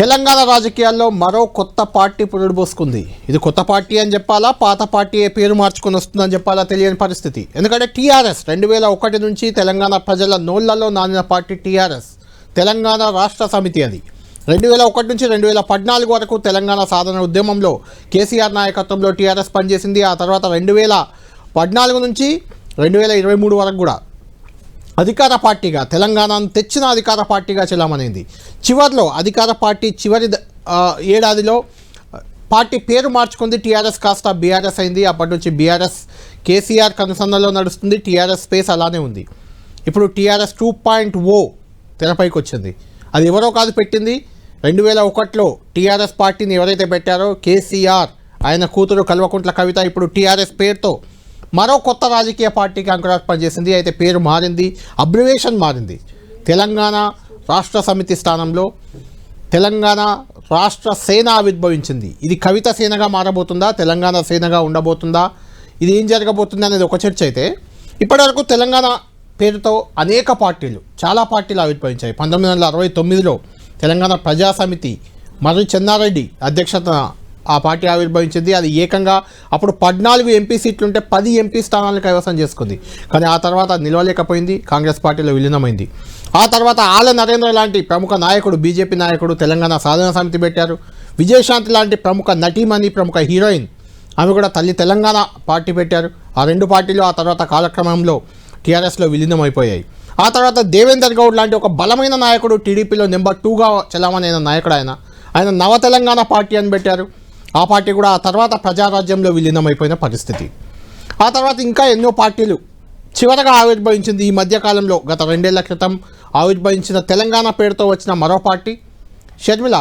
తెలంగాణ రాజకీయాల్లో మరో కొత్త పార్టీ పురుడుపోసుకుంది. ఇది కొత్త పార్టీ అని చెప్పాలా, పాత పార్టీ పేరు మార్చుకొని వస్తుందని చెప్పాలా తెలియని పరిస్థితి. ఎందుకంటే టీఆర్ఎస్ 2001 నుంచి తెలంగాణ ప్రజల నోళ్లలో నానిన పార్టీ టీఆర్ఎస్, తెలంగాణ రాష్ట్ర సమితి. అది 2001 నుంచి 2014 వరకు తెలంగాణ సాధన ఉద్యమంలో కేసీఆర్ నాయకత్వంలో టీఆర్ఎస్ పనిచేసింది. ఆ తర్వాత 2014 నుంచి 2023 వరకు కూడా అధికార పార్టీగా తెలంగాణను తెచ్చిన అధికార పార్టీగా చెలామణింది. చివరిలో అధికార పార్టీ చివరి ఏడాదిలో పార్టీ పేరు మార్చుకుంది. టీఆర్ఎస్ కాస్త బీఆర్ఎస్ అయింది. అప్పటి నుంచి బీఆర్ఎస్ కేసీఆర్ కనుసన్నలో నడుస్తుంది. టీఆర్ఎస్ స్పేస్ అలానే ఉంది. ఇప్పుడు టీఆర్ఎస్ 2.0 తెరపైకి వచ్చింది. అది ఎవరో కాదు పెట్టింది. 2001లో టీఆర్ఎస్ పార్టీని ఎవరైతే పెట్టారో కేసీఆర్, ఆయన కూతురు కల్వకుంట్ల కవిత ఇప్పుడు టీఆర్ఎస్ పేరుతో మరో కొత్త రాజకీయ పార్టీకి అంకురార్పణ చేసింది. అయితే పేరు మారింది, అబ్రివేషన్ మారింది. తెలంగాణ రాష్ట్ర సమితి స్థానంలో తెలంగాణ రాష్ట్ర సేన ఆవిర్భవించింది. ఇది కవిత సేనగా మారబోతుందా, తెలంగాణ సేనగా ఉండబోతుందా, ఇది ఏం జరగబోతుంది అనేది ఒక చర్చ. అయితే ఇప్పటివరకు తెలంగాణ పేరుతో అనేక పార్టీలు, చాలా పార్టీలు ఆవిర్భవించాయి. 1969లో తెలంగాణ ప్రజా సమితి మర్రి చెన్నారెడ్డి అధ్యక్షతన ఆ పార్టీ ఆవిర్భవించింది. అది ఏకంగా అప్పుడు 14 ఎంపీ సీట్లుంటే 10 ఎంపీ స్థానాలను కైవసం చేసుకుంది. కానీ ఆ తర్వాత నిలవలేకపోయింది, కాంగ్రెస్ పార్టీలో విలీనమైంది. ఆ తర్వాత ఆల నరేంద్ర లాంటి ప్రముఖ నాయకుడు, బీజేపీ నాయకుడు తెలంగాణ సాధన సమితి పెట్టారు. విజయశాంతి లాంటి ప్రముఖ నటీమణి, ప్రముఖ హీరోయిన్, ఆమె కూడా తల్లి తెలంగాణ పార్టీ పెట్టారు. ఆ రెండు పార్టీలు ఆ తర్వాత కాలక్రమంలో టీఆర్ఎస్లో విలీనమైపోయాయి. ఆ తర్వాత దేవేందర్ గౌడ్ లాంటి ఒక బలమైన నాయకుడు, టీడీపీలో నెంబర్ 2గా చలామణైన నాయకుడు ఆయన నవ తెలంగాణ పార్టీ అని పెట్టారు. ఆ పార్టీ కూడా ఆ తర్వాత ప్రజారాజ్యంలో విలీనమైపోయిన పరిస్థితి. ఆ తర్వాత ఇంకా ఎన్నో పార్టీలు చివరగా ఆవిర్భవించింది. ఈ మధ్యకాలంలో గత 2 ఏళ్ల క్రితం ఆవిర్భవించిన తెలంగాణ పేరుతో వచ్చిన మరో పార్టీ షర్మిల,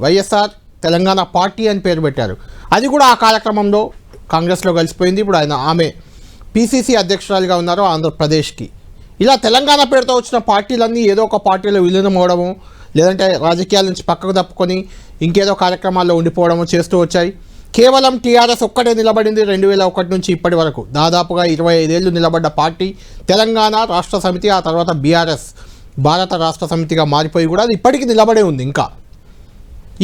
వైఎస్ఆర్ తెలంగాణ పార్టీ అని పేరు పెట్టారు. అది కూడా ఆ కాలక్రమంలో కాంగ్రెస్లో కలిసిపోయింది. ఇప్పుడు ఆమె పీసీసీ అధ్యక్షురాలిగా ఉన్నారు ఆంధ్రప్రదేశ్కి. ఇలా తెలంగాణ పేరుతో వచ్చిన పార్టీలన్నీ ఏదో ఒక పార్టీలో విలీనం అవడము, లేదంటే రాజకీయాల నుంచి పక్కకు తప్పుకొని ఇంకేదో కార్యక్రమాల్లో ఉండిపోవడము చేస్తూ వచ్చాయి. కేవలం టీఆర్ఎస్ ఒక్కటే నిలబడింది. 2001 నుంచి ఇప్పటి వరకు దాదాపుగా 25 ఏళ్ళు నిలబడ్డ పార్టీ తెలంగాణ రాష్ట్ర సమితి. ఆ తర్వాత బీఆర్ఎస్ భారత రాష్ట్ర సమితిగా మారిపోయి కూడా అది ఇప్పటికీ నిలబడే ఉంది. ఇంకా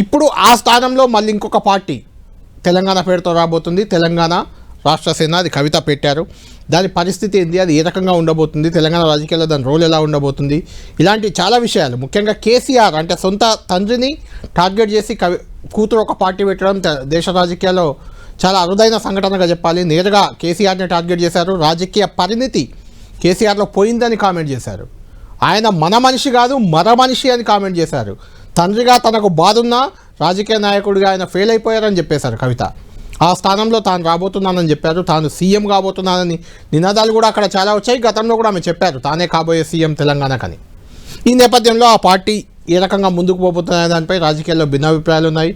ఇప్పుడు ఆ స్థానంలో మళ్ళీ ఇంకొక పార్టీ తెలంగాణ పేరుతో రాబోతుంది, తెలంగాణ రాష్ట్ర సేన. అది కవిత పెట్టారు. దాని పరిస్థితి ఏంది, అది ఏ రకంగా ఉండబోతుంది, తెలంగాణ రాజకీయాల్లో దాని రోల్ ఎలా ఉండబోతుంది, ఇలాంటి చాలా విషయాలు. ముఖ్యంగా కేసీఆర్ అంటే సొంత తండ్రిని టార్గెట్ చేసి కూతురు ఒక పార్టీ పెట్టడం దేశ రాజకీయాల్లో చాలా అరుదైన సంఘటనగా చెప్పాలి. నేరుగా కేసీఆర్ని టార్గెట్ చేశారు. రాజకీయ పరిణితి కేసీఆర్లో పోయిందని కామెంట్ చేశారు. ఆయన మన మనిషి కాదు, మర మనిషి అని కామెంట్ చేశారు. తండ్రిగా తనకు బాధున్నా రాజకీయ నాయకుడిగా ఆయన ఫెయిల్ అయిపోయారని చెప్పేశారు కవిత. ఆ స్థానంలో తాను రాబోతున్నానని చెప్పారు. తాను సీఎం కాబోతున్నానని నినాదాలు కూడా అక్కడ చాలా వచ్చాయి. గతంలో కూడా ఆమె చెప్పారు తానే కాబోయే సీఎం తెలంగాణకని. ఈ నేపథ్యంలో ఆ పార్టీ ఏ రకంగా ముందుకు పోబోతున్న దానిపై రాజకీయాల్లో భిన్నాభిప్రాయాలు ఉన్నాయి.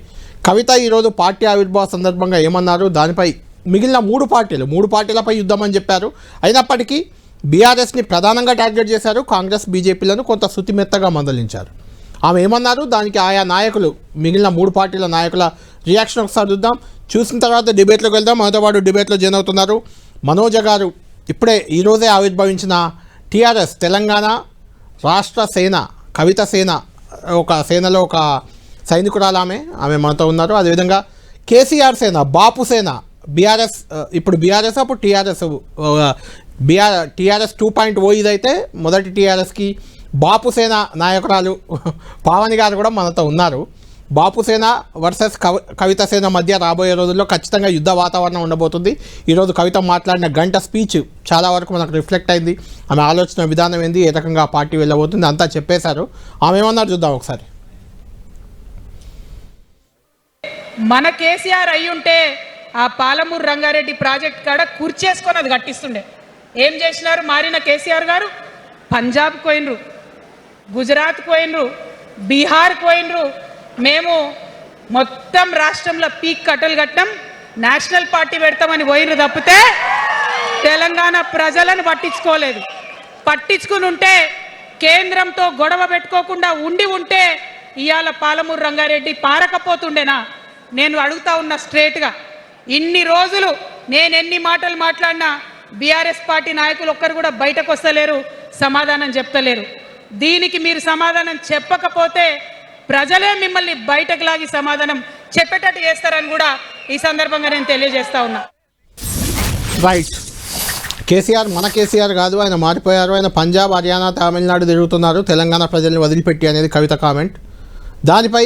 కవిత ఈరోజు పార్టీ ఆవిర్భావ సందర్భంగా ఏమన్నారు, దానిపై మిగిలిన 3 పార్టీలపై యుద్ధం అని చెప్పారు. అయినప్పటికీ బీఆర్ఎస్ని ప్రధానంగా టార్గెట్ చేశారు. కాంగ్రెస్, బీజేపీలను కొంత శుతిమెత్తగా మందలించారు. ఆమె ఏమన్నారు, దానికి ఆయా నాయకులు, మిగిలిన 3 పార్టీల నాయకుల రియాక్షన్ ఒకసారి చూద్దాం. చూసిన తర్వాత డిబేట్లోకి వెళ్దాం. మనతో పాటు డిబేట్లో జాయిన్ అవుతున్నారు మనోజ గారు. ఇప్పుడే ఈరోజే ఆవిర్భవించిన టీఆర్ఎస్ తెలంగాణ రాష్ట్ర సేన, కవిత సేన, ఒక సేనలో ఒక సైనికురాలు ఆమె మనతో ఉన్నారు. అదేవిధంగా కేసీఆర్ సేన, బాపు సేన, బీఆర్ఎస్, ఇప్పుడు బీఆర్ఎస్ అప్పుడు టీఆర్ఎస్ 2.0 ఇదైతే మొదటి టీఆర్ఎస్కి బాపు సేన నాయకురాలు పావని గారు కూడా మనతో ఉన్నారు. బాపు సేన వర్సెస్ కవిత సేన మధ్య రాబోయే రోజుల్లో ఖచ్చితంగా యుద్ధ వాతావరణం ఉండబోతుంది. ఈరోజు కవిత మాట్లాడిన గంట స్పీచ్ చాలా వరకు మనకు రిఫ్లెక్ట్ అయింది. ఆమె ఆలోచన విధానం ఏంది, ఏ రకంగా పార్టీ వెళ్ళబోతుంది అంతా చెప్పేశారు. ఆమె ఏమన్నారు చూద్దాం ఒకసారి. మన కేసీఆర్ అయ్యుంటే ఆ పాలమూరు రంగారెడ్డి ప్రాజెక్ట్ కాడ కూర్చేసుకొని అది కట్టిస్తుండే. ఏం చేసినారు మారిన కేసీఆర్ గారు? పంజాబ్ పోయినరు, గుజరాత్ పోయినరు, బీహార్ పోయినరు. మేము మొత్తం రాష్ట్రంలో పీక్ కట్టలు కట్టాం, నేషనల్ పార్టీ పెడతామని పోయినరు తప్పితే తెలంగాణ ప్రజలను పట్టించుకోలేదు. పట్టించుకుని ఉంటే, కేంద్రంతో గొడవ పెట్టుకోకుండా ఉంటే ఇవాళ పాలమూరు రంగారెడ్డి పారకపోతుండేనా? నేను అడుగుతా ఉన్నా స్ట్రేట్గా. ఇన్ని రోజులు నేను ఎన్ని మాటలు మాట్లాడినా బీఆర్ఎస్ పార్టీ నాయకులు ఒక్కరు కూడా బయటకు వస్తలేరు, సమాధానం చెప్తలేరు. దీనికి మీరు సమాధానం చెప్పకపోతే ప్రజలే మిమ్మల్ని బయటకు లాగి సమాధానం చెప్పేటట్టు చేస్తారని కూడా ఈ సందర్భంగా నేను తెలియజేస్తా ఉన్నా. రైట్. కేసీఆర్ మన కేసీఆర్ కాదు, ఆయన మారిపోయారు, ఆయన పంజాబ్, హర్యానా, తమిళనాడు తిరుగుతున్నారు, తెలంగాణ ప్రజల్ని వదిలిపెట్టి అనేది కవిత కామెంట్. దానిపై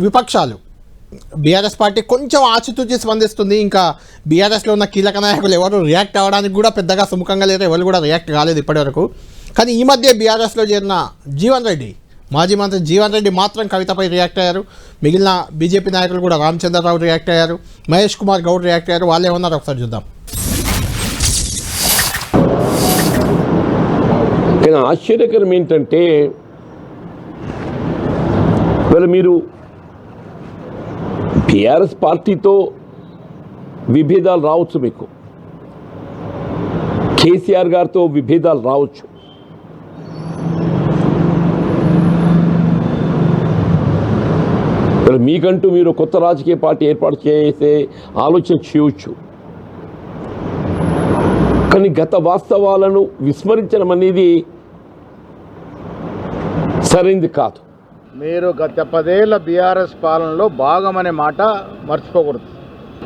విపక్షాలు బీఆర్ఎస్ పార్టీ కొంచెం ఆచితూచి స్పందిస్తుంది. ఇంకా బీఆర్ఎస్లో ఉన్న కీలక నాయకులు ఎవరు రియాక్ట్ అవ్వడానికి కూడా పెద్దగా సుముఖంగా లేరు, ఎవరు కూడా రియాక్ట్ కాలేదు ఇప్పటివరకు. కానీ ఈ మధ్య బీఆర్ఎస్లో చేరిన జీవన్ రెడ్డి, మాజీ మంత్రి జీవన్ రెడ్డి మాత్రం కవితపై రియాక్ట్ అయ్యారు. మిగిలిన బీజేపీ నాయకులు కూడా రామచంద్రరావు రియాక్ట్ అయ్యారు, మహేష్ కుమార్ గౌడ్ రియాక్ట్ అయ్యారు. వాళ్ళు ఏమన్నారు ఒకసారి చూద్దాం. కానీ ఆశ్చర్యకరం ఏంటంటే మరి మీరు టీఆర్ఎస్ పార్టీతో విభేదాలు రావచ్చు, మీకు కేసీఆర్ గారితో విభేదాలు రావచ్చు, మరి మీకంటూ మీరు కొత్త రాజకీయ పార్టీ ఏర్పాటు చేసే ఆలోచన చేయవచ్చు. కానీ గత వాస్తవాలను విస్మరించడం అనేది సరైనది కాదు. మీరు గత 10 ఏళ్ల బీఆర్ఎస్ పాలనలో భాగమనే మాట మర్చిపోకూడదు.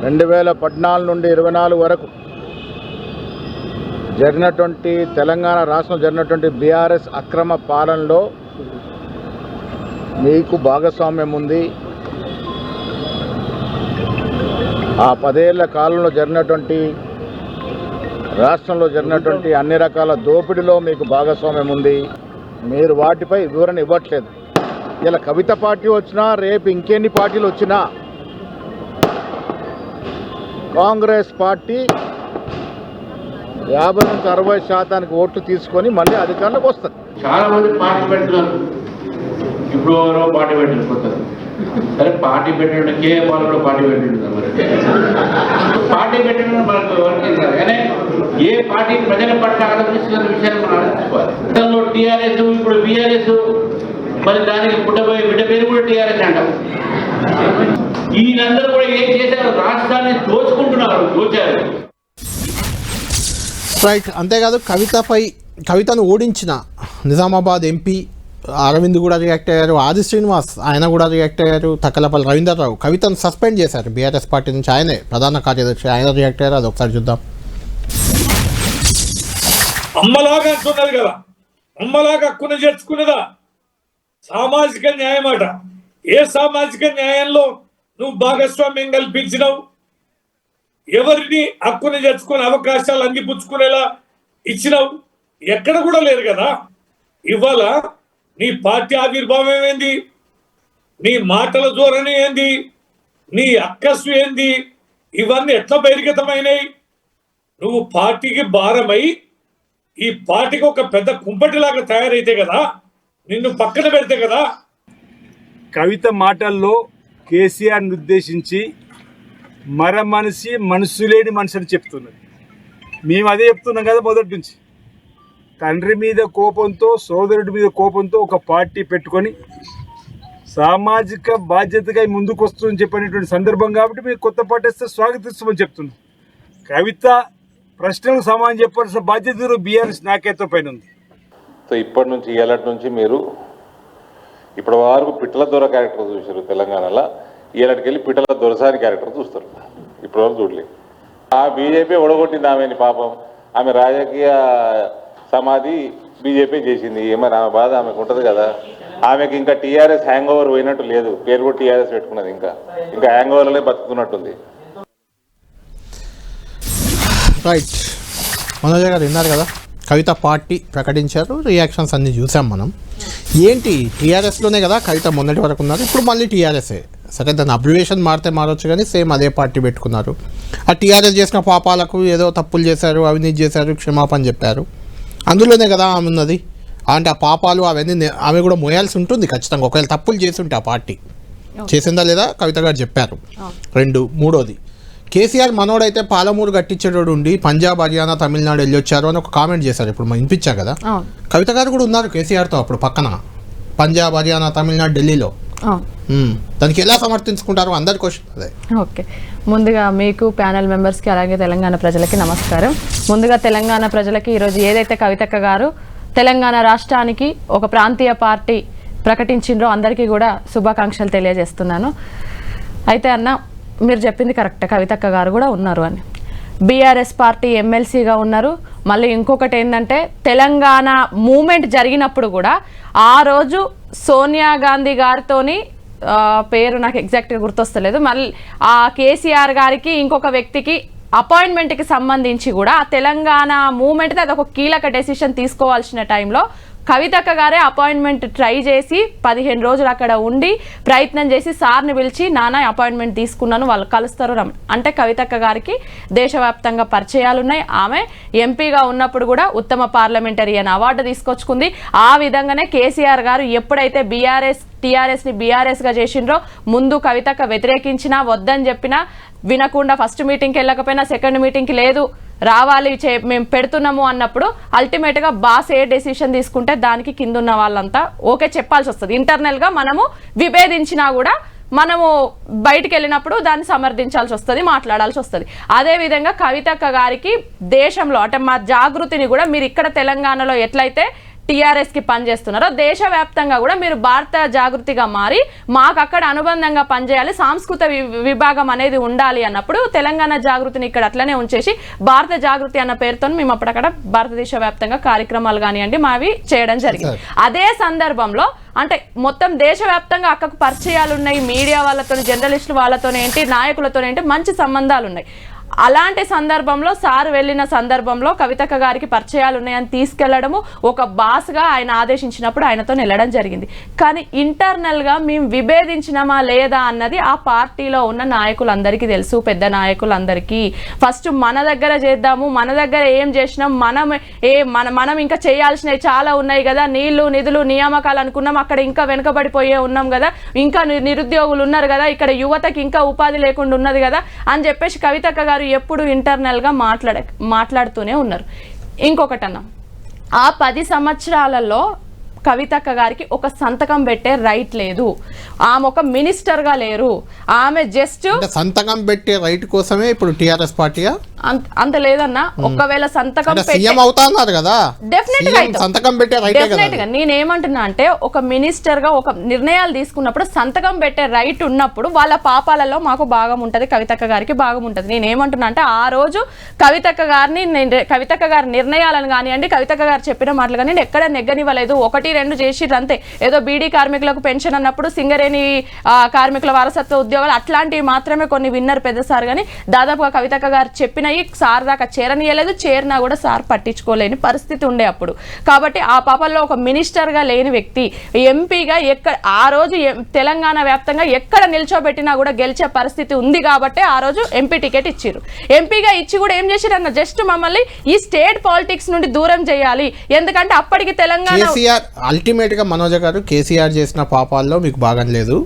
2014 నుండి 24 వరకు జరిగినటువంటి తెలంగాణ రాష్ట్రం జరిగినటువంటి బీఆర్ఎస్ అక్రమ పాలనలో మీకు భాగస్వామ్యం ఉంది. ఆ 10 ఏళ్ల కాలంలో జరిగినటువంటి రాష్ట్రంలో జరిగినటువంటి అన్ని రకాల దోపిడీలో మీకు భాగస్వామ్యం ఉంది. మీరు వాటిపై వివరణ ఇవ్వట్లేదు. ఇలా కవిత పార్టీ వచ్చినా, రేపు ఇంకెన్ని పార్టీలు వచ్చినా కాంగ్రెస్ పార్టీ 50 నుంచి 60% ఓట్లు తీసుకొని మళ్ళీ అధికారంలోకి వస్తుంది. చాలా మంది పార్టీ పెడుతున్నారు, ఇప్పుడు ఎవరో పార్టీ పెట్టిపోతారు. సరే పార్టీ పెట్టిన కేఏపాల్ కూడా పార్టీ పెట్టిండు, మరి పార్టీ పెట్టిన మనకు ఎవరికి కాదు. కానీ ఏ పార్టీ ప్రజల పట్ల ఆలోచిస్తున్న విషయాన్ని మనం ఆలోచించుకోవాలి. గతంలో టీఆర్ఎస్, ఇప్పుడు బీఆర్ఎస్, మరి దానికి పుట్టబోయే బిడ్డ పేరు కూడా టీఆర్ఎస్ అంటారు. వీళ్ళందరూ కూడా ఏం చేశారు, రాష్ట్రాన్ని దోచారు. రైట్. అంతేకాదు కవితను ఓడించిన నిజామాబాద్ ఎంపీ అరవింద్ కూడా రియాక్ట్ అయ్యారు, ఆది శ్రీనివాస్ ఆయన కూడా రియాక్ట్ అయ్యారు, తక్కలపల్లి రవీందర్రావు కవితను సస్పెండ్ చేశారు బీఆర్ఎస్ పార్టీ నుంచి, ఆయనే ప్రధాన కార్యదర్శి, ఆయన రియాక్ట్ అయ్యారు. అది ఒకసారి చూద్దాం. అమ్మలాగా అంటున్నది కదా, అమ్మలాగా హక్కును చేర్చుకునేదా సామాజిక న్యాయం అట. ఏ సామాజిక న్యాయంలో నువ్వు భాగస్వామ్యం కల్పించినావు? ఎవరిని హక్కును చేర్చుకునే అవకాశాలు అందిపుచ్చుకునేలా ఇచ్చినావు? ఎక్కడ కూడా లేరు కదా. ఇవాళ నీ పార్టీ ఆవిర్భావం ఏంది, నీ మాటల ధోరణి ఏంది, నీ అక్కసు ఏంది, ఇవన్నీ ఎట్లా బహిర్గతమైనవి? నువ్వు పార్టీకి భారమై ఈ పార్టీకి ఒక పెద్ద కుంపటిలాగా తయారైతే కదా, నిన్ను పక్కన పెడితే కదా. కవిత మాటల్లో కేసీఆర్ని ఉద్దేశించి మనసు లేని మనిషి అని చెప్తున్నది. మేము అదే చెప్తున్నాం కదా మొదటి నుంచి. తండ్రి మీద కోపంతో, సోదరుడి మీద కోపంతో ఒక పార్టీ పెట్టుకొని సామాజిక బాధ్యతగా ముందుకు వస్తుందని చెప్పినటువంటి సందర్భం కాబట్టి మేము కొత్త పార్టీ వస్తే స్వాగతిస్తామని చెప్తున్నాం. కవిత ప్రశ్నలకు సమాధానం చెప్పాల్సిన బాధ్యత బీఆర్ఎస్ నాయకత్వం పైన ఉంది. సో ఇప్పటి నుంచి ఏళ్ళటి నుంచి మీరు ఇప్పటి వరకు పిట్టల దొర క్యారెక్టర్ చూసారు తెలంగాణలో, ఏళ్ళకి వెళ్ళి పిట్టల దొరసారి క్యారెక్టర్ చూస్తారు. ఇప్పటి వరకు చూడలేదు. ఆ బీజేపీ ఒడగొట్టింది ఆమెని, పాపం ఆమె రాజకీయ సమాధి బీజేపీ చేసింది. ఏమైనా ఆమె బాధ ఆమెకు ఉంటుంది కదా. ఆమెకి ఇంకా టీఆర్ఎస్ హ్యాంగ్ ఓవర్ పోయినట్టు లేదు, పేరు కూడా టీఆర్ఎస్ పెట్టుకున్నది, ఇంకా హ్యాంగ్ ఓవర్లే బతుకుతున్నట్టుంది. రైట్. మనోజ్ గారు విన్నారు కదా, కవిత పార్టీ ప్రకటించారు, రియాక్షన్స్ అన్నీ చూసాం మనం. ఏంటి టీఆర్ఎస్లోనే కదా కవిత మొన్నటి వరకు ఉన్నారు, ఇప్పుడు మళ్ళీ టీఆర్ఎస్ఏ. సరే దాని అబ్రివేషన్ మారితే మారొచ్చు, కానీ సేమ్ అదే పార్టీ పెట్టుకున్నారు. ఆ టీఆర్ఎస్ చేసిన పాపాలకు ఏదో తప్పులు చేశారు, అవినీతి చేశారు, క్షమాపణ చెప్పారు. అందులోనే కదా ఆమె ఉన్నది. అంటే ఆ పాపాలు అవన్నీ ఆమె కూడా మోయాల్సి ఉంటుంది ఖచ్చితంగా, ఒకవేళ తప్పులు చేసి ఉంటే ఆ పార్టీ చేసిందా లేదా కవిత గారు చెప్పారు. 2 3వది కేసీఆర్ మనోడైతే పాలమూరు కట్టించేటోడు ఉండి పంజాబ్, హర్యానా, తమిళనాడు వెళ్ళొచ్చారు అని ఒక కామెంట్ చేశారు. ఇప్పుడు మనం వినిపించా కదా, కవిత గారు కూడా ఉన్నారు కేసీఆర్తో అప్పుడు పక్కన, పంజాబ్, హర్యానా, తమిళనాడు, ఢిల్లీలో. దానికి ఎలా సమర్థించుకుంటారు అందరి క్వశ్చన్ అదే. ఓకే, ముందుగా మీకు ప్యానెల్ మెంబర్స్కి అలాగే తెలంగాణ ప్రజలకి నమస్కారం. ముందుగా తెలంగాణ ప్రజలకి ఈరోజు ఏదైతే కవితక్క గారు తెలంగాణ రాష్ట్రానికి ఒక ప్రాంతీయ పార్టీ ప్రకటించిండ్రో అందరికీ కూడా శుభాకాంక్షలు తెలియజేస్తున్నాను. అయితే అన్న మీరు చెప్పింది కరెక్ట్, కవితక్క గారు కూడా ఉన్నారు అని. బీఆర్ఎస్ పార్టీ ఎమ్మెల్సీగా ఉన్నారు. మళ్ళీ ఇంకొకటి ఏంటంటే తెలంగాణ మూమెంట్ జరిగినప్పుడు కూడా ఆ రోజు సోనియా గాంధీ గారితోని పేరు నాకు ఎగ్జాక్ట్గా గుర్తొస్తలేదు, మళ్ళీ ఆ కేసీఆర్ గారికి ఇంకొక వ్యక్తికి అపాయింట్మెంట్కి సంబంధించి కూడా ఆ తెలంగాణ మూమెంట్ అది ఒక కీలక డెసిషన్ తీసుకోవాల్సిన టైంలో కవితక్క గారే అపాయింట్మెంట్ ట్రై చేసి 15 రోజులు అక్కడ ఉండి ప్రయత్నం చేసి సార్ని పిలిచి నాన్న అపాయింట్మెంట్ తీసుకున్నాను, వాళ్ళు కలుస్తారు అంటే కవితక్క గారికి దేశవ్యాప్తంగా పరిచయాలు ఉన్నాయి. ఆమె ఎంపీగా ఉన్నప్పుడు కూడా ఉత్తమ పార్లమెంటరియన్ అవార్డు తీసుకొచ్చుకుంది. ఆ విధంగానే కేసీఆర్ గారు ఎప్పుడైతే టీఆర్ఎస్ని బీఆర్ఎస్గా చేసిండ్రో ముందు కవితక్క వ్యతిరేకించినా వద్దని చెప్పినా వినకుండా ఫస్ట్ మీటింగ్కి వెళ్ళకపోయినా సెకండ్ మీటింగ్కి లేదు రావాలి మేము పెడుతున్నాము అన్నప్పుడు అల్టిమేట్గా బాస్ ఏ డెసిషన్ తీసుకుంటే దానికి కింద ఉన్న వాళ్ళంతా ఓకే చెప్పాల్సి వస్తుంది. ఇంటర్నల్గా మనము విభేదించినా కూడా మనము బయటికి వెళ్ళినప్పుడు దాన్ని సమర్థించాల్సి వస్తుంది, మాట్లాడాల్సి వస్తుంది. అదేవిధంగా కవితక్క గారికి దేశంలో అంటే మా జాగృతిని కూడా మీరు ఇక్కడ తెలంగాణలో ఎట్లయితే టీఆర్ఎస్కి పనిచేస్తున్నారో దేశవ్యాప్తంగా కూడా మీరు భారత జాగృతిగా మారి మాకు అక్కడ అనుబంధంగా పనిచేయాలి, సాంస్కృతిక విభాగం అనేది ఉండాలి అన్నప్పుడు తెలంగాణ జాగృతిని ఇక్కడ అట్లనే ఉంచేసి భారత జాగృతి అన్న పేరుతో మేము అప్పుడక్కడ భారతదేశ వ్యాప్తంగా కార్యక్రమాలు కానివ్వండి మావి చేయడం జరిగింది. అదే సందర్భంలో అంటే మొత్తం దేశవ్యాప్తంగా అక్కకు పరిచయాలు ఉన్నాయి, మీడియా వాళ్ళతో జర్నలిస్టులు వాళ్ళతో ఏంటి నాయకులతో ఏంటి మంచి సంబంధాలు ఉన్నాయి. అలాంటి సందర్భంలో సార్ వెళ్ళిన సందర్భంలో కవితక్క గారికి పరిచయాలు ఉన్నాయని తీసుకెళ్లడము ఒక బాస్గా ఆయన ఆదేశించినప్పుడు ఆయనతో వెళ్ళడం జరిగింది. కానీ ఇంటర్నల్గా మేము విభేదించినామా లేదా అన్నది ఆ పార్టీలో ఉన్న నాయకులందరికీ తెలుసు, పెద్ద నాయకులందరికీ. ఫస్ట్ మన దగ్గర చేద్దాము, మన దగ్గర ఏం చేసినాం, మనం ఇంకా చేయాల్సినవి చాలా ఉన్నాయి కదా, నీళ్లు నిధులు నియామకాలు అనుకున్నాం, అక్కడ ఇంకా వెనుకబడిపోయే ఉన్నాం కదా, ఇంకా నిరుద్యోగులు ఉన్నారు కదా, ఇక్కడ యువతకి ఇంకా ఉపాధి లేకుండా ఉన్నది కదా అని చెప్పేసి కవితక్క గారు ఎప్పుడు ఇంటర్నల్గా మాట్లాడుతూనే ఉన్నారు. ఇంకొకటన్నా ఆ 10 సంవత్సరాలలో కవితక్క గారికి ఒక సంతకం పెట్టే రైట్ లేదు, ఆమె ఒక మినిస్టర్గా లేరు, ఆమె జస్ట్ సంతకం పెట్టే రైట్ కోసమే ఇప్పుడు టీఆర్ఎస్ పార్టీయా అంత లేదన్నా. ఒకవేళ సంతకం డెఫినెట్గా నేనేమంటున్నా అంటే ఒక మినిస్టర్ గా ఒక నిర్ణయాలు తీసుకున్నప్పుడు సంతకం పెట్టే రైట్ ఉన్నప్పుడు వాళ్ళ పాపాలలో మాకు భాగం ఉంటది, కవితక్క గారికి భాగం ఉంటది. నేనేమంటున్నా అంటే ఆ రోజు కవితక్క గారి నిర్ణయాలను కానివ్వండి, కవితక్క గారు చెప్పిన మాటలు కానీ ఎక్కడ నెగ్గనివ్వలేదు. 1-2 చేసిర్రు అంతే. ఏదో బీడీ కార్మికులకు పెన్షన్ అన్నప్పుడు సింగరేణి కార్మికుల వారసత్వ ఉద్యోగాలు అట్లాంటివి మాత్రమే కొన్ని విన్నర్ పెద్ద సార్, కానీ దాదాపుగా కవితక్క గారు చెప్పిన సార్ దాకా చేరనీయలేదు, చేరినా కూడా సార్ పట్టించుకోలేని పరిస్థితి ఉండే అప్పుడు. కాబట్టి ఆ పాపల్లో ఒక మినిస్టర్గా లేని వ్యక్తి ఎంపీగా ఎక్కడ ఆ రోజు తెలంగాణ వ్యాప్తంగా ఎక్కడ నిల్చోబెట్టినా కూడా గెలిచే పరిస్థితి ఉంది కాబట్టి ఆ రోజు ఎంపీ టికెట్ ఇచ్చిర్రు. ఎంపీగా ఇచ్చి కూడా ఏం చేశారన్న జస్ట్ మమ్మల్ని ఈ స్టేట్ పాలిటిక్స్ నుండి దూరం చేయాలి. ఎందుకంటే అప్పటికి తెలంగాణ అల్టిమేట్ గా మనోజ్ గారు కేసీఆర్ చేసిన పాపాల్లో మీకు భాగం లేదు,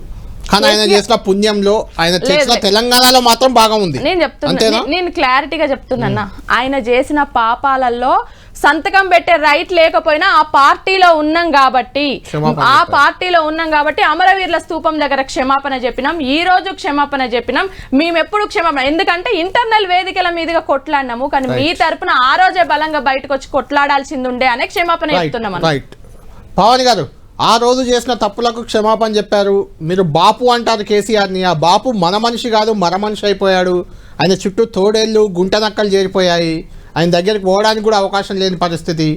కానీ ఆయన చేసిన పుణ్యంలో ఆయన చేసిన తెలంగాణలో మాత్రం భాగం ఉంది. నేను చెప్తున్నా, నేను క్లారిటీగా చెప్తున్నా, ఆయన చేసిన పాపాలలో సంతకం పెట్టే రైట్ లేకపోయినా ఆ పార్టీలో ఉన్నాం కాబట్టి అమరవీరుల స్తూపం దగ్గర క్షమాపణ చెప్పినాం, ఈ రోజు క్షమాపణ చెప్పినాం. మేము ఎప్పుడు క్షమాపణ, ఎందుకంటే ఇంటర్నల్ వేదికల మీదుగా కొట్లాడినాము, కానీ మీ తరపున ఆ రోజే బలంగా బయటకు వచ్చి కొట్లాడాల్సింది ఉండే అనే క్షమాపణ చెప్తున్నాం. పవన్ గారు ఆ రోజు చేసిన తప్పులకు క్షమాపణ చెప్పారు, మీరు బాపు అంటారు కేసీఆర్ని. ఆ బాపు మన మనిషి కాదు మర మనిషి అయిపోయాడు, ఆయన చుట్టూ తోడేళ్ళు గుంటనక్కలు చేరిపోయాయి, ఆయన దగ్గరికి పోవడానికి కూడా అవకాశం లేని పరిస్థితి.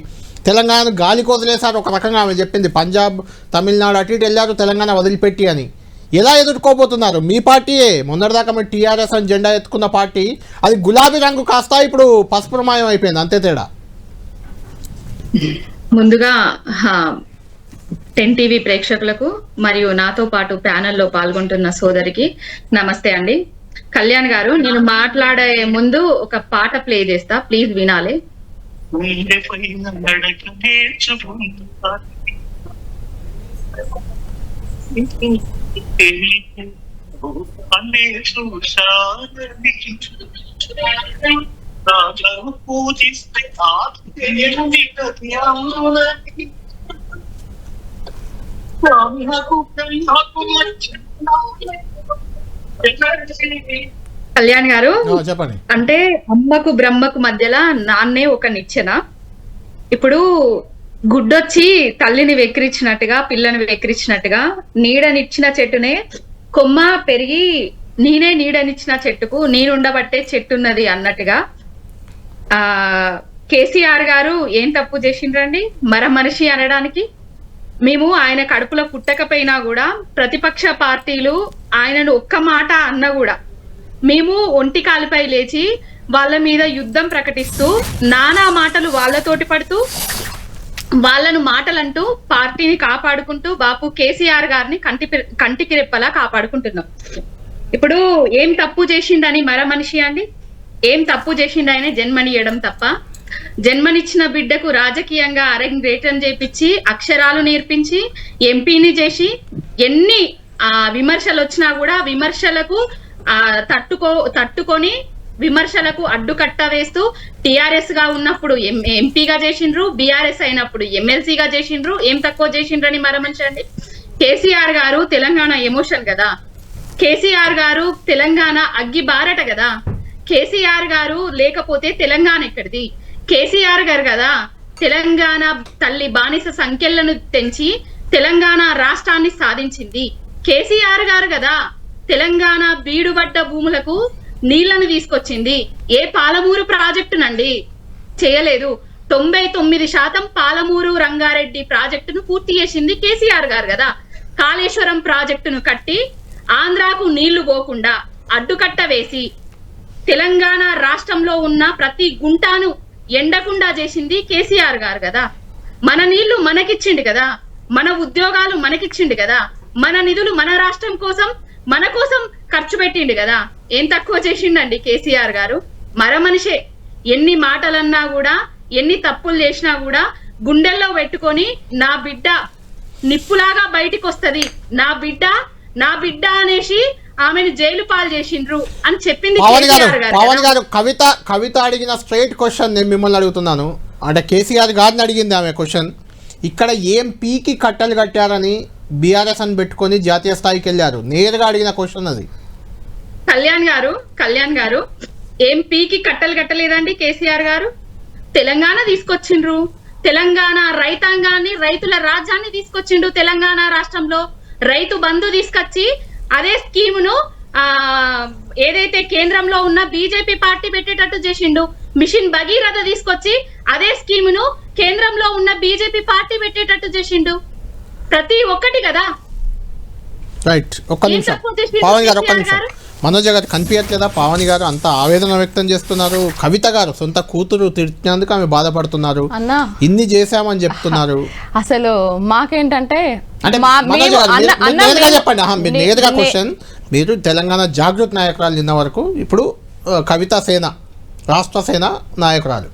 తెలంగాణ గాలి కోసలేసారు ఒక రకంగా ఆమె చెప్పింది, పంజాబ్ తమిళనాడు అటు ఇటు వెళ్ళారు తెలంగాణ వదిలిపెట్టి అని. ఎలా ఎదుర్కోబోతున్నారు? మీ పార్టీయే మొన్నటిదాకా మీరు టీఆర్ఎస్ అని జెండా ఎత్తుకున్న పార్టీ, అది గులాబీ రంగు కాస్త ఇప్పుడు పసుపుమయం అయిపోయింది, అంతే తేడా. ముందుగా 10 టీవీ ప్రేక్షకులకు మరియు నాతో పాటు ప్యానెల్లో పాల్గొంటున్న సోదరికి నమస్తే అండి. కళ్యాణ్ గారు, నేను మాట్లాడే ముందు ఒక పాట ప్లే చేస్తా, ప్లీజ్ వినాలి. కళ్యాణ్ గారు, అంటే అమ్మకు బ్రహ్మకు మధ్యలో నాన్నే ఒక నిచ్చెన. ఇప్పుడు గుడ్డొచ్చి తల్లిని వెక్కిరించినట్టుగా పిల్లని వెక్కిరించినట్టుగా నీడనిచ్చిన చెట్టునే కొమ్మ పెరిగి నేనే నీడనిచ్చిన చెట్టుకు నేనుండబట్టే చెట్టున్నది అన్నట్టుగా కేసీఆర్ గారు ఏం తప్పు చేసిండ్రండి మనిషి అనడానికి? మేము ఆయన కడుపులో పుట్టకపోయినా కూడా ప్రతిపక్ష పార్టీలు ఆయనను ఒక్క మాట అన్నా కూడా మేము ఒంటి కాలుపై లేచి వాళ్ళ మీద యుద్ధం ప్రకటిస్తూ నానా మాటలు వాళ్ళతోటి పడుతూ వాళ్ళను మాటలంటూ పార్టీని కాపాడుకుంటూ బాపు కేసీఆర్ గారిని కంటికి రెప్పలా కాపాడుకుంటున్నాం. ఇప్పుడు ఏం తప్పు చేసిండని మనిషి అండి? ఏం తప్పు చేసిండు ఆయన? జన్మనియడం తప్ప. జన్మనిచ్చిన బిడ్డకు రాజకీయంగా అరంగేట్రం చేపించి అక్షరాలు నేర్పించి ఎంపీని చేసి ఎన్ని విమర్శలు వచ్చినా కూడా విమర్శలకు తట్టుకొని విమర్శలకు అడ్డుకట్ట వేస్తూ టిఆర్ఎస్ గా ఉన్నప్పుడు ఎంపీగా చేసిండ్రు, బీఆర్ఎస్ అయినప్పుడు ఎమ్మెల్సీగా చేసిండ్రు. ఏం తక్కువ చేసిండ్రని మరమంచండి. కేసీఆర్ గారు తెలంగాణ ఎమోషన్ కదా, కేసీఆర్ గారు తెలంగాణ అగ్గి బారట కదా, కేసీఆర్ గారు లేకపోతే తెలంగాణ ఎక్కడిది? కేసీఆర్ గారు కదా తెలంగాణ తల్లి బానిస సంఖ్యలను తెంచి తెలంగాణ రాష్ట్రాన్ని సాధించింది. కేసీఆర్ గారు కదా తెలంగాణ బీడుబడ్డ భూములకు నీళ్లను తీసుకొచ్చింది. ఏ పాలమూరు ప్రాజెక్టునండి చేయలేదు. 99% పాలమూరు రంగారెడ్డి ప్రాజెక్టును పూర్తి చేసింది కేసీఆర్ గారు కదా. కాళేశ్వరం ప్రాజెక్టును కట్టి ఆంధ్రాకు నీళ్లు పోకుండా అడ్డుకట్ట వేసి తెలంగాణ రాష్ట్రంలో ఉన్న ప్రతి గుంటాను ఎండకుండా చేసింది కేసీఆర్ గారు కదా. మన నీళ్లు మనకిచ్చిండు కదా, మన ఉద్యోగాలు మనకిచ్చిండు కదా, మన నిధులు మన రాష్ట్రం కోసం మన కోసం ఖర్చు పెట్టిండు కదా. ఏం తక్కువ చేసిండండి కేసీఆర్ గారు? మనిషే. ఎన్ని మాటలన్నా కూడా ఎన్ని తప్పులు చేసినా కూడా గుండెల్లో పెట్టుకొని నా బిడ్డ నిప్పులాగా బయటికి వస్తది, నా బిడ్డ అనేసి ఆమెను జైలు పాలు చేసిండ్రు అని చెప్పింది పవన్ గారు. కవిత అడిగిన స్ట్రైట్ క్వశ్చన్ నేను మిమ్మల్ని అడుగుతున్నాను. అంటే కేసీఆర్ గారిని అడిగింది ఆమె క్వశ్చన్. ఇక్కడ ఏం పీకి కట్టలు కట్టారని బీఆర్ఎస్ అని పెట్టుకొని జాతీయ స్థాయికి వెళ్ళారు. నేరుగా అడిగిన క్వశ్చన్ అది. కళ్యాణ్ గారు ఏం పీకి కట్టలు కట్టలేదండి కేసీఆర్ గారు. తెలంగాణ తీసుకొచ్చిండ్రు, తెలంగాణ రైతాంగాన్ని రైతుల రాజ్యాన్ని తీసుకొచ్చిండు. తెలంగాణ రాష్ట్రంలో రైతు బంధు తీసుకొచ్చి అదే స్కీమును ఏదైతే కేంద్రంలో ఉన్న బీజేపీ పార్టీ పెట్టేటట్టు చేసిండు. మిషన్ భగీరథ తీసుకొచ్చి అదే స్కీమును కేంద్రంలో ఉన్న బీజేపీ పార్టీ పెట్టేటట్టు చేసిండు. ప్రతి ఒక్కటి కదా. రైట్, ఒక్క నిమిషం పవన్ గారు, ఒక్క నిమిషం. మనోజ్ గారు కనిపించట్లేదా? పవన్ గారు అంత ఆవేదన వ్యక్తం చేస్తున్నారు. కవిత గారు సొంత కూతురు తిట్టినందుకు ఆమె బాధపడుతున్నారు. ఇన్ని చేశామని చెప్తున్నారు. అసలు మాకేంటంటే చెప్పండి నేరుగా క్వశ్చన్. మీరు తెలంగాణ జాగృతి నాయకురాలు నిన్న వరకు, ఇప్పుడు కవిత సేన రాష్ట్ర సేన నాయకురాలు.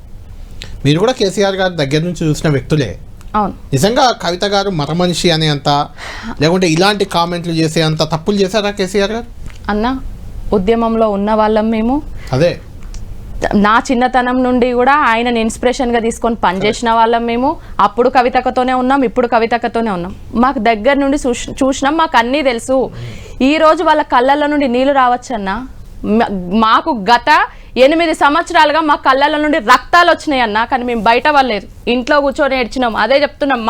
మీరు కూడా కేసీఆర్ గారి దగ్గర నుంచి చూసిన వ్యక్తులే. నిజంగా కవిత గారు మనిషి అనే అంత, లేకుంటే ఇలాంటి కామెంట్లు చేసే అంత తప్పులు చేశారా కేసీఆర్ గారు? అన్న ఉద్యమంలో ఉన్న వాళ్ళం మేము. అదే నా చిన్నతనం నుండి కూడా ఆయనని ఇన్స్పిరేషన్గా తీసుకొని పనిచేసిన వాళ్ళం మేము. అప్పుడు కవితకతోనే ఉన్నాం, ఇప్పుడు కవితకతోనే ఉన్నాం. మాకు దగ్గర నుండి చూసినాం, మాకు అన్నీ తెలుసు. ఈరోజు వాళ్ళ కళ్ళల్లో నుండి నీళ్ళు రావచ్చన్నా. మాకు గత 8 సంవత్సరాలుగా మా కళ్ళల నుండి రక్తాలు వచ్చినాయి అన్న, కానీ మేము బయట వాళ్ళలేదు, ఇంట్లో కూర్చొని ఏడ్చినాం. అదే చెప్తున్నాం,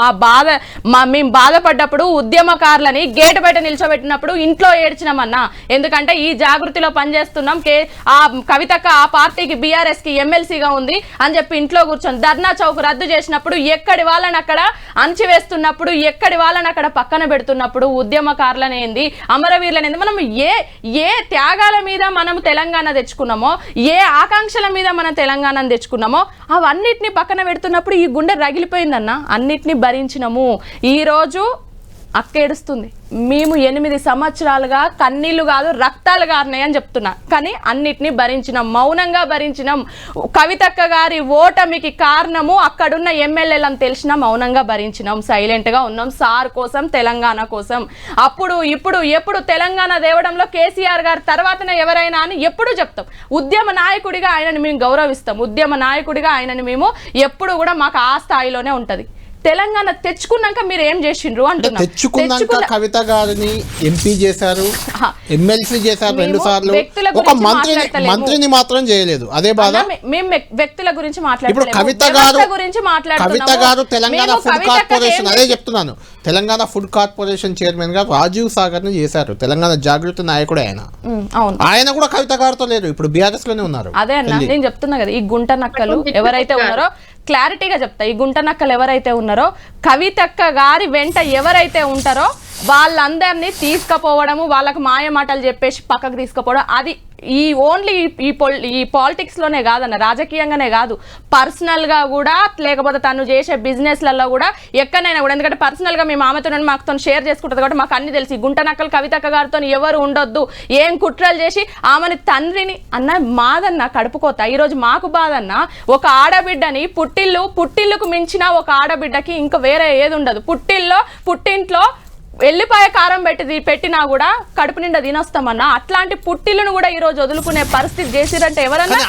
మేము బాధపడ్డప్పుడు ఉద్యమకారులని గేటు బయట నిల్చోబెట్టినప్పుడు ఇంట్లో ఏడ్చినామన్న. ఎందుకంటే ఈ జాగృతిలో పనిచేస్తున్నాం, ఆ కవితక్క ఆ పార్టీకి బీఆర్ఎస్కి ఎమ్మెల్సీగా ఉంది అని చెప్పి ఇంట్లో కూర్చొని ధర్నా చౌక్ రద్దు చేసినప్పుడు, ఎక్కడి వాళ్ళని అక్కడ అణచివేస్తున్నప్పుడు, ఎక్కడి వాళ్ళని అక్కడ పక్కన పెడుతున్నప్పుడు, ఉద్యమకారులనేంది అమరవీరులనేది, మనం ఏ త్యాగాల మీద మనం తెలంగాణ తెచ్చుకున్నామో, ఏ ఆకాంక్షల మీద మనం తెలంగాణను తెచ్చుకున్నామో అవన్నిటిని పక్కన పెడుతున్నప్పుడు ఈ గుండె రగిలిపోయిందన్న. అన్నిటిని భరించినము. ఈరోజు అక్కేడుస్తుంది. మేము 8 సంవత్సరాలుగా కన్నీళ్లు కాదు రక్తాలు గారినాయని చెప్తున్నా, కానీ అన్నిటినీ భరించినాం, మౌనంగా భరించినాం. కవితక్క గారి ఓటమికి కారణము అక్కడున్న ఎమ్మెల్యేలను తెలిసినా మౌనంగా భరించినాం, సైలెంట్గా ఉన్నాం సార్ కోసం, తెలంగాణ కోసం. అప్పుడు ఇప్పుడు ఎప్పుడు తెలంగాణ దేవడంలో కేసీఆర్ గారి తర్వాతనే ఎవరైనా అని ఎప్పుడు చెప్తాం. ఉద్యమ నాయకుడిగా ఆయనని మేము గౌరవిస్తాం, ఉద్యమ నాయకుడిగా ఆయనని మేము ఎప్పుడు కూడా మాకు ఆ స్థాయిలోనే ఉంటుంది. తెలంగాణ తెచ్చుకున్నాక మీరు ఏం చేసిండ్రు అంటున్నా. తెచ్చుకున్నాక కవిత గారిని ఎంపీ చేశారు, ఎమ్మెల్సీ చేశారు 2 సార్లు, ఒక మంత్రిని మాత్రం చేయలేదు. అదే బాధ. మేము వ్యక్తుల గురించి ఇప్పుడు కవిత గారు తెలంగాణ ఫుడ్ కార్పొరేషన్, అదే చెప్తున్నాను, తెలంగాణ ఫుడ్ కార్పొరేషన్ చైర్మన్ గా రాజీవ్ సాగర్ ని చేశారు. తెలంగాణ జాగృతి నాయకుడే ఆయన కూడా కవిత గారితో లేరు, ఇప్పుడు బీఆర్ఎస్ లోనే ఉన్నారు. అదే అన్న నేను చెప్తున్నా కదా, ఈ గుంట నక్కలు ఎవరైతే ఉన్నారో క్లారిటీగా చెప్తా, ఈ గుంట నక్కలు ఎవరైతే ఉన్నారో కవితక్క గారి వెంట ఎవరైతే ఉంటారో వాళ్ళందరినీ తీసుకుపోవడము, వాళ్ళకు మాయ మాటలు చెప్పేసి పక్కకు తీసుకుపోవడం, అది ఈ ఓన్లీ ఈ పాలిటిక్స్ లోనే కాదన్న, రాజకీయంగానే కాదు, పర్సనల్ గా కూడా, లేకపోతే తను చేసే బిజినెస్లలో కూడా ఎక్కడైనా కూడా. ఎందుకంటే పర్సనల్ గా మేము ఆమెతో మాతో షేర్ చేసుకుంటుంది కాబట్టి మాకు అన్ని తెలిసి. గుంట నక్కలు కవితక్క గారితో ఎవరు ఉండొద్దు, ఏం కుట్రలు చేసి ఆమెని తండ్రిని అన్న మాదన్న కడుపుకోత. ఈరోజు మాకు బాధన్న, ఒక ఆడబిడ్డని పుట్టిల్లుకు మించిన ఒక ఆడబిడ్డకి ఇంకా వేరే ఏది ఉండదు. పుట్టింట్లో ఎల్లిపాయ కారం పెట్టినా కూడా కడుపు నిండా తినొస్తామన్నా, అట్లాంటి పుట్టిల్లును కూడా ఈ రోజు వదులుకునే పరిస్థితి చేసిరంటే ఎవరన్నా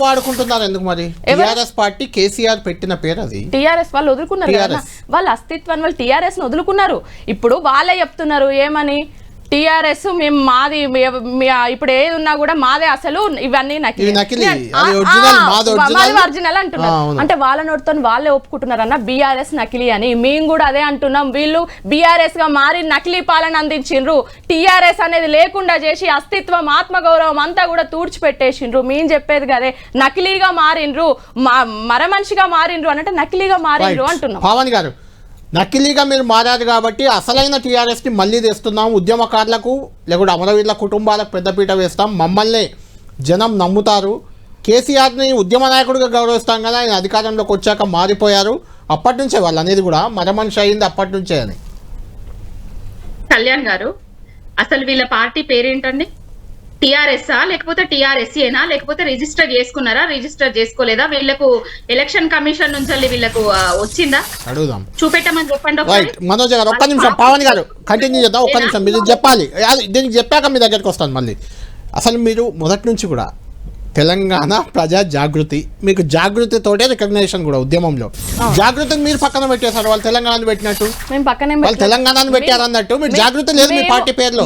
వాడుకుంటున్నారు. ఎందుకు మరి టిఆర్ఎస్ పార్టీ కేసీఆర్ పెట్టిన పేరు అది. టిఆర్ఎస్ వాళ్ళు వదులుకున్నారు కదా, వాళ్ళ అస్తిత్వాన్ని వాళ్ళు టిఆర్ఎస్ ను వదులుకున్నారు. ఇప్పుడు వాళ్ళే చెప్తున్నారు ఏమని, టిఆర్ఎస్ మేము మాది, ఇప్పుడు ఏది ఉన్నా కూడా మాదే, అసలు ఇవన్నీ ఒరిజినల్ అంటున్నారు. అంటే వాళ్ళ నోటితో వాళ్ళే ఒప్పుకుంటున్నారు అన్న బీఆర్ఎస్ నకిలీ అని. మేము కూడా అదే అంటున్నాం. వీళ్ళు బీఆర్ఎస్ గా మారి నకిలీ పాలన అందించిండ్రు, టిఆర్ఎస్ అనేది లేకుండా చేసి అస్తిత్వం ఆత్మగౌరవం అంతా కూడా తూడ్చిపెట్టేసిండ్రు. మేము చెప్పేది కదే, నకిలీగా మారిండ్రు, మరమనిషిగా మారిండ్రు అనంటే నకిలీగా మారిండ్రు అంటున్నాం. పవన్ గారు, నకిలీగా మీరు మారారు కాబట్టి అసలైన టీఆర్ఎస్ని మళ్ళీ తెస్తున్నాం, ఉద్యమకారులకు లేకుంటే అమరవీరుల కుటుంబాలకు పెద్దపీట వేస్తాం, మమ్మల్ని జనం నమ్ముతారు, కేసీఆర్ని ఉద్యమ నాయకుడిగా గౌరవిస్తాం కదా, ఆయన అధికారంలోకి వచ్చాక మారిపోయారు, అప్పటి నుంచే వాళ్ళు అనేది కూడా మరమనిషి అయింది అప్పటి నుంచే అని. కళ్యాణ్ గారు, అసలు వీళ్ళ పార్టీ పేరేంటండి? టిఆర్ఎస్ఆ లేకపోతే టిఆర్ఎస్ఏనా, లేకపోతే రిజిస్టర్ చేసుకున్నారా, రిజిస్టర్ చేసుకోలేదా? వీళ్ళకు ఎలక్షన్ కమిషన్ నుంచి వీళ్ళకు వచ్చిందా అడుగుదాం, చూపెట్టమని చెప్పండి. మనోజ్ గారు ఒక్క నిమిషం, పవన్ గారు కంటిన్యూ చేద్దాం, ఒక్క నిమిషం మీరు చెప్పాలి. దీనికి చెప్పాక మీ దగ్గరికి వస్తాను మళ్ళీ. అసలు మీరు మొదటి నుంచి కూడా తెలంగాణ ప్రజా జాగృతి, మీకు జాగృతితోటే రికగ్నైజేషన్ కూడా ఉద్యమంలో. జాగృతిని మీరు పక్కన పెట్టేశారు, వాళ్ళు తెలంగాణను పెట్టినట్టు, వాళ్ళు తెలంగాణను పెట్టారు అన్నట్టు. మీరు జాగృతి లేదు మీ పార్టీ పేరులో,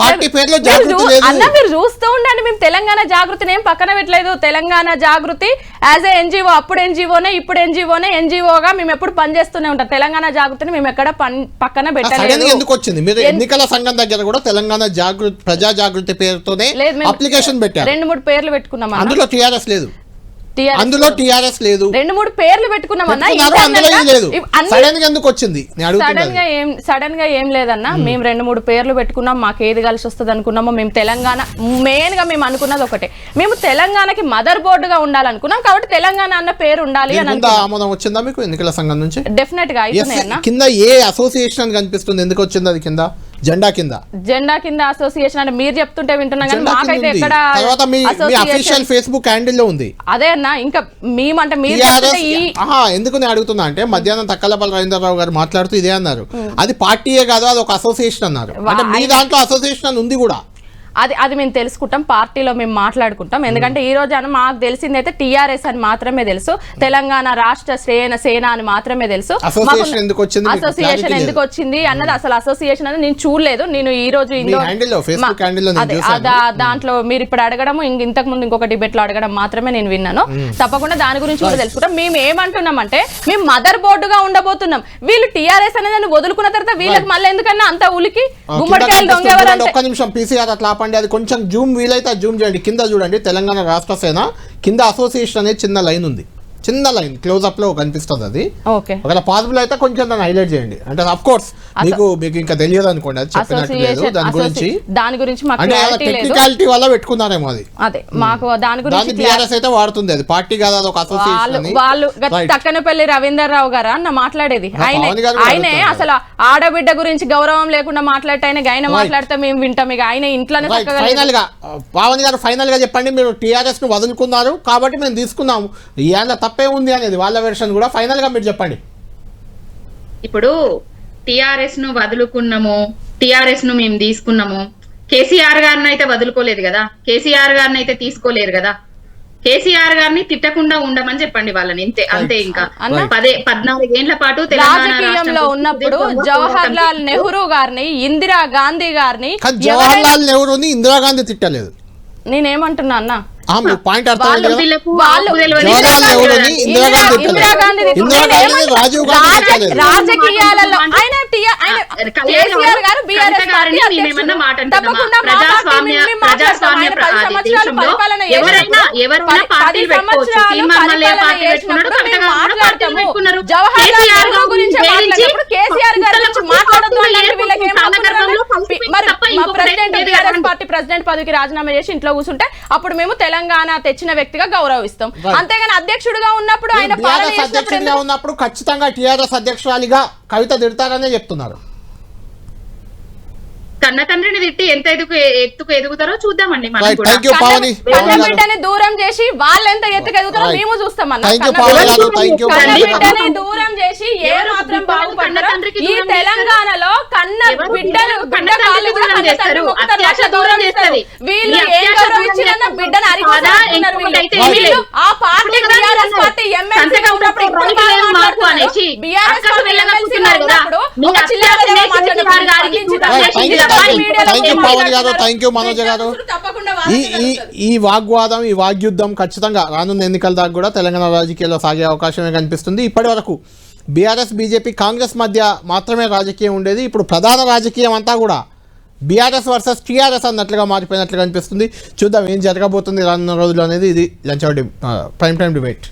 పార్టీ పేరులో జాగృతి లేదు. మీరు చూస్తూ ఉండండి, మేము తెలంగాణ జాగృతిని ఏం పక్కన పెట్టలేదు. తెలంగాణ జాగృతి యాజ్ ఏ ఎన్జిఓ, అప్పుడు ఎన్జిఓనే ఇప్పుడు ఎన్జిఓనే, ఎన్జిఓగా మేము ఎప్పుడు పనిచేస్తూనే ఉంటాం. తెలంగాణ జాగృతిని మేము ఎక్కడ పక్కన పెట్టలేదు. ఎందుకు వచ్చింది? మీరు ఎన్నికల సంఘం దగ్గర కూడా తెలంగాణ జాగృతి ప్రజా జాగృతి పేరుతోనే అప్లికేషన్ పెట్టారు, 2-3 పేర్లు పెట్టుకున్నాం. అందులో టిఆర్ఎస్ లేదు, అందులో టిఆర్ఎస్ లేదు, 2-3 పేర్లు పెట్టుకున్నామన్నా. సడన్ గా ఏం లేదన్నా, మేము 2-3 పేర్లు పెట్టుకున్నాం. మాకు ఏది కలిసి వస్తుంది అనుకున్నామో, మేము తెలంగాణ మెయిన్ గా మేము అనుకున్నది ఒకటే, మేము తెలంగాణకి మదర్ బోర్డు గా ఉండాలనుకున్నాం. కాబట్టి తెలంగాణ అన్న పేరు ఉండాలి అని ఆమోదం వచ్చిందా మీకు ఎన్నికల సంఘం నుంచి? డెఫినెట్ గా అవుతున్నాయన్నా. కింద ఏ అసోసియేషన్ కనిపిస్తుంది, ఎందుకు వచ్చింది అది కింద? జెండా కింద అసోసియేషన్ అంటే మీరు చెప్తుంటే వింటున్నా కానీ మాకైతే ఎక్కడ ఫేస్బుక్ హ్యాండిల్ లో ఉంది. అదే అన్న, ఇంకా మేమంటే మీరు ఎందుకు నేను అడుగుతున్నా అంటే, మధ్యాహ్నం తక్కలపల్లి రవీంద్రరావు గారు మాట్లాడుతూ ఇదే అన్నారు, అది పార్టీయే కాదు అది ఒక అసోసియేషన్ అన్నారు. అంటే మీ దాంట్లో అసోసియేషన్ ఉంది కూడా. అది మేము తెలుసుకుంటాం, పార్టీలో మేము మాట్లాడుకుంటాం. ఎందుకంటే ఈ రోజు మాకు తెలిసిందైతే టిఆర్ఎస్ అని మాత్రమే తెలుసు, తెలంగాణ రాష్ట్ర సేన అని మాత్రమే తెలుసు. అసోసియేషన్ ఎందుకు వచ్చింది అన్నది, అసలు అసోసియేషన్ అనేది నేను చూడలేదు. నేను ఈ రోజు దాంట్లో మీరు ఇప్పుడు అడగడం, ఇంతకు ముందు ఇంకొక డిబేట్ లో అడగడం మాత్రమే నేను విన్నాను. తప్పకుండా దాని గురించి కూడా తెలుసుకుంటాం. మేము ఏమంటున్నామంటే, మేము మదర్ బోర్డుగా ఉండబోతున్నాం. వీళ్ళు టిఆర్ఎస్ అనేది వదులుకున్న తర్వాత వీళ్ళకి మళ్ళీ ఎందుకన్నా అంత ఉలికి గుమ్మడికాయలు దొంగ ఎవరంటే. అది కొంచెం జూమ్ వీలైతే జూమ్ చేయండి, కింద చూడండి తెలంగాణ రాష్ట్ర సేన కింద అసోసియేషన్ అనేది చిన్న లైన్ ఉంది, చిన్న లైన్ క్లోజ్అప్ లో కనిపిస్తుంది. అది ఒకవేళ పాసిబుల్ అయితే కొంచెం దాన్ని హైలైట్ చేయండి. అంటే అఫ్ కోర్స్ మీకు ఇంకా తెలియదు అనుకోండి, అది చెప్పినట్లేదు. దాని గురించి టెక్నికాలిటీ వల్ల పెట్టుకున్నారేమో అది. అదే మాకు దాని గురించి బీఆర్ఎస్ అయితే వాడుతుంది, అది పార్టీ కాదు, అది ఒక అసోసియేషన్. వాళ్ళు తక్కనపల్లి రవీంద్రరావు గారు అన్న మాట్లాడేది, ఆయనే అసలు ఆడబిడ్డ గురించి గౌరవం లేకుండా మాట్లాడితే ఆయన మాట్లాడితే మేము వింటాం. ఇక ఆయన ఇంట్లోనే ఫైనల్ గా పవన్ గారు ఫైనల్ గా చెప్పండి, మీరు టీఆర్ఎస్ ను వదులుకున్నారు కాబట్టి మేము తీసుకున్నాము, ఇవాళ తప్పే ఉంది అనేది వాళ్ళ వెర్షన్ కూడా. ఫైనల్ గా మీరు చెప్పండి. ఇప్పుడు టిఆర్ఎస్ ను వదులుకున్నాము, టిఆర్ఎస్ ను మేము తీసుకున్నాము, కేసీఆర్ గారిని అయితే వదులుకోలేదు కదా, కేసీఆర్ గారిని అయితే తీసుకోలేరు కదా. కేసీఆర్ గారిని తిట్టకుండా ఉండమని చెప్పండి వాళ్ళని, అంతే ఇంకా. 14 ఏళ్ల పాటు రాజకీయంలో ఉన్నప్పుడు జవహర్ లాల్ నెహ్రూ గారిని, ఇందిరా గాంధీ గారిని, జవహర్ లాల్ నెహ్రూని ఇందిరాగాంధీ తిట్టలేదు. నేనేమంటున్నా అన్న, పాయింట్ రాజకీయాలలో ప్రెసిడెంట్ పదవికి రాజీనామా చేసి ఇంట్లో కూర్చుంటే అప్పుడు మేము తెలంగాణ తెచ్చిన వ్యక్తిగా గౌరవిస్తాం. అంతేగాని అధ్యక్షుడిగా ఉన్నప్పుడు ఆయన అధ్యక్షుడిగా ఉన్నప్పుడు ఖచ్చితంగా టీఆర్ఎస్ అధ్యక్షురాలిగా కవిత తిడతారనే చెప్తున్నారు. కన్న తండ్రిని తిట్టి ఎంత ఎత్తుకు ఎదుగుతారో చూద్దామండి. బిడ్డని దూరం చేసి వాళ్ళు ఎంత ఎత్తుకు ఎదుగుతారో మేము చూస్తాం అన్న. బిడ్డని దూరం చేసి ఏ మాత్రం బాగుపడ్డారో ఈ తెలంగాణలో కన్న బిడ్డలు బిడ్డ కాళ్ళు కూడా కన్న తండ్రి మొక్కుతారు, లక్ష దూరం చేస్తారు. వీళ్ళు ఏ గౌరవం ఇచ్చినా బిడ్డను అరికొస్తున్నారు. వీళ్ళు ఆ పార్టీ బీఆర్ఎస్ పార్టీ ఎమ్మెల్సీగా ఉన్నప్పుడు ఇప్పుడు బీఆర్ఎస్ పార్టీ ఎమ్మెల్సీగా ఉన్నప్పుడు ఒక చిల్లర ఈ వాగ్వాదం, ఈ వాగ్యుద్ధం ఖచ్చితంగా రానున్న ఎన్నికల దాకా కూడా తెలంగాణ రాజకీయాల్లో సాగే అవకాశమే కనిపిస్తుంది. ఇప్పటి వరకు బీఆర్ఎస్, బీజేపీ, కాంగ్రెస్ మధ్య మాత్రమే రాజకీయం ఉండేది. ఇప్పుడు ప్రధాన రాజకీయం అంతా కూడా బీఆర్ఎస్ వర్సెస్ టీఆర్ఎస్ అన్నట్లుగా మారిపోయినట్లుగా కనిపిస్తుంది. చూద్దాం ఏం జరగబోతుంది రానున్న రోజులు అనేది. ఇది lunch our prime time debate.